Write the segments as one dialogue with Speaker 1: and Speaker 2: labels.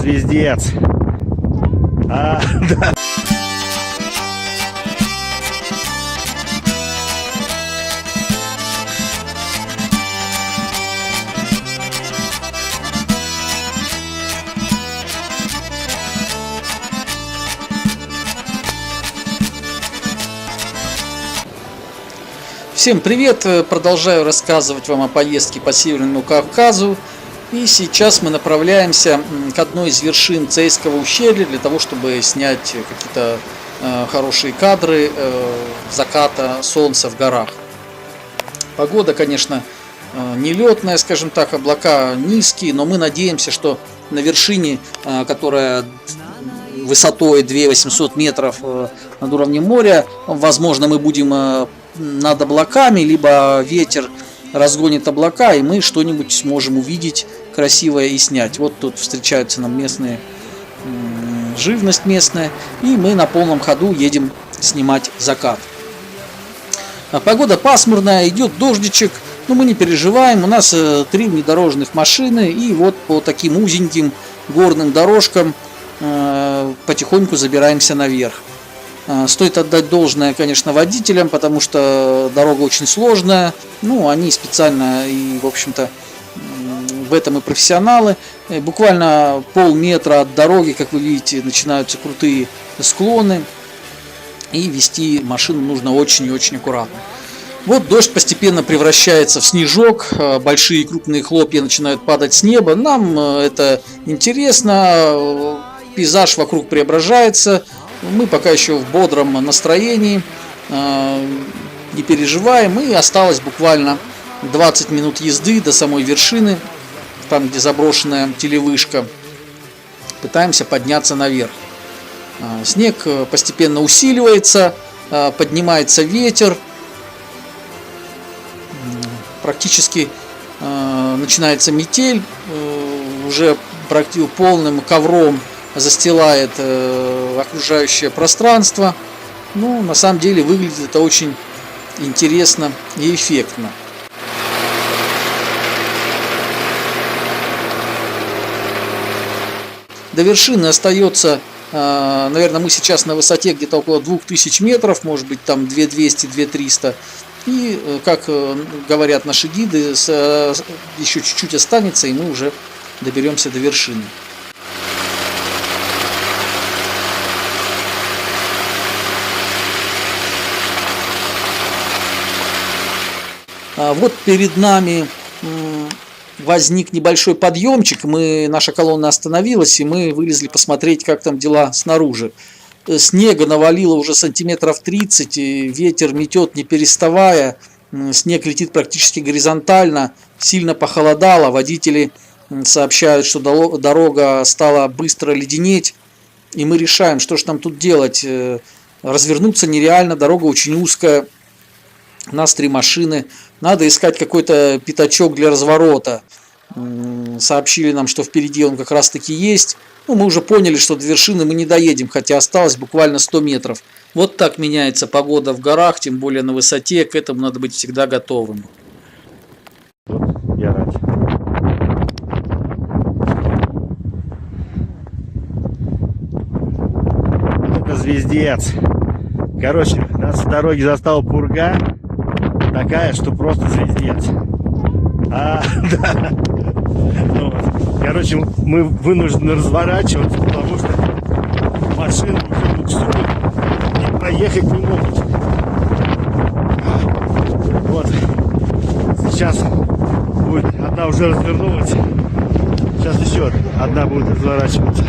Speaker 1: звездец. Да.
Speaker 2: Всем привет! Продолжаю рассказывать вам о поездке по Северному Кавказу. И сейчас мы направляемся к одной из вершин Цейского ущелья для того, чтобы снять какие-то хорошие кадры заката солнца в горах. Погода, конечно, нелетная, скажем так, облака низкие, но мы надеемся, что на вершине, которая высотой 2800 метров над уровнем моря, возможно, мы будем над облаками, либо ветер разгонит облака, и мы что-нибудь сможем увидеть красивое и снять. Вот тут встречаются нам местные, живность местная, и мы на полном ходу едем снимать закат. Погода пасмурная, идет дождичек, но мы не переживаем, у нас 3 внедорожных машины, и вот по таким узеньким горным дорожкам потихоньку забираемся наверх. Стоит отдать должное, конечно, водителям, потому что дорога очень сложная. Ну, они специально и, в общем-то, в этом и профессионалы. Буквально полметра от дороги, как вы видите, начинаются крутые склоны. И вести машину нужно очень и очень аккуратно. Вот дождь постепенно превращается в снежок. Большие крупные хлопья начинают падать с неба. Нам это интересно. Пейзаж вокруг преображается. Мы пока еще в бодром настроении, не переживаем, и осталось буквально 20 минут езды до самой вершины, там где заброшенная телевышка. Пытаемся подняться наверх. Снег постепенно усиливается, поднимается ветер, практически начинается метель, уже практически полным ковром застилает окружающее пространство. Ну, на самом деле выглядит это очень интересно и эффектно. До вершины остается, наверное, мы сейчас на высоте где-то около 2000 метров, может быть там 2200-2300. И, как говорят наши гиды, еще чуть-чуть останется, и мы уже доберемся до вершины. Вот перед нами возник небольшой подъемчик, наша колонна остановилась, и мы вылезли посмотреть, как там дела снаружи. Снега навалило уже сантиметров 30, и ветер метет не переставая, снег летит практически горизонтально, сильно похолодало, водители сообщают, что дорога стала быстро леденеть, и мы решаем, что же нам тут делать. Развернуться нереально, дорога очень узкая. У нас 3 машины. Надо искать какой-то пятачок для разворота. Сообщили нам, что впереди он как раз таки есть. Ну, мы уже поняли, что до вершины мы не доедем, хотя осталось буквально 100 метров. Вот так меняется погода в горах, тем более на высоте. К этому надо быть всегда готовым.
Speaker 1: Я рад. Это звездец. Короче, нас в дороге застала пурга. Такая, что просто звездец. Да. Ну, вот. Короче, мы вынуждены разворачиваться, потому что машины уже буксуют и проехать не могут. Вот. Сейчас будет одна уже развернулась. Сейчас еще одна будет разворачиваться.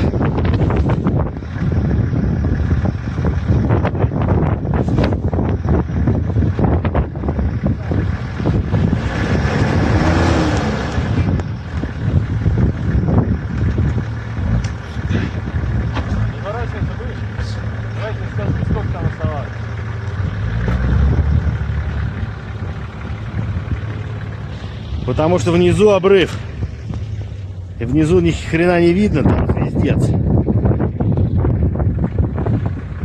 Speaker 1: Потому что внизу обрыв. И внизу ни хрена не видно, там пиздец.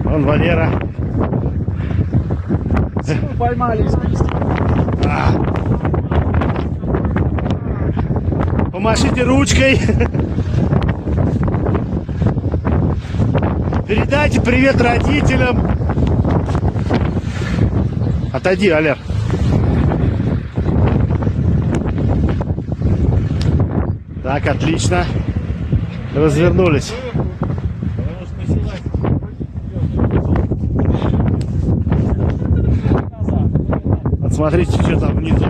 Speaker 1: Вон Валера.
Speaker 2: Поймали.
Speaker 1: Помашите ручкой. Передайте привет родителям. Отойди, Олег. Так, отлично. Развернулись. Смотрите, что там внизу.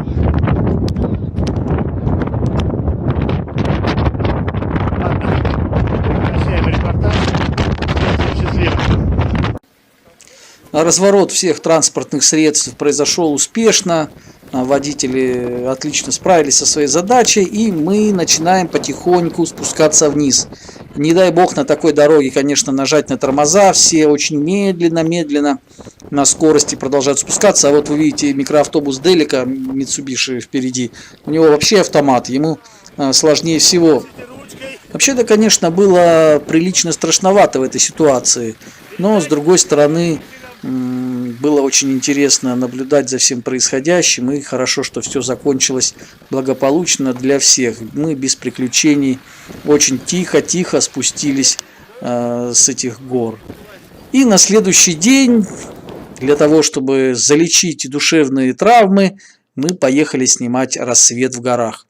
Speaker 1: Ладно, прекращаем репортаж. Счастливо.
Speaker 2: Разворот всех транспортных средств произошел успешно. Водители отлично справились со своей задачей, и мы начинаем потихоньку спускаться вниз. Не дай бог на такой дороге, конечно, нажать на тормоза, все очень медленно на скорости продолжают спускаться. А вот вы видите микроавтобус Делика Mitsubishi впереди, у него вообще автомат, ему сложнее всего. Вообще-то, конечно, было прилично страшновато в этой ситуации, но с другой стороны, было очень интересно наблюдать за всем происходящим, и хорошо, что все закончилось благополучно для всех. Мы без приключений очень тихо спустились с этих гор. И на следующий день, для того, чтобы залечить душевные травмы, мы поехали снимать рассвет в горах.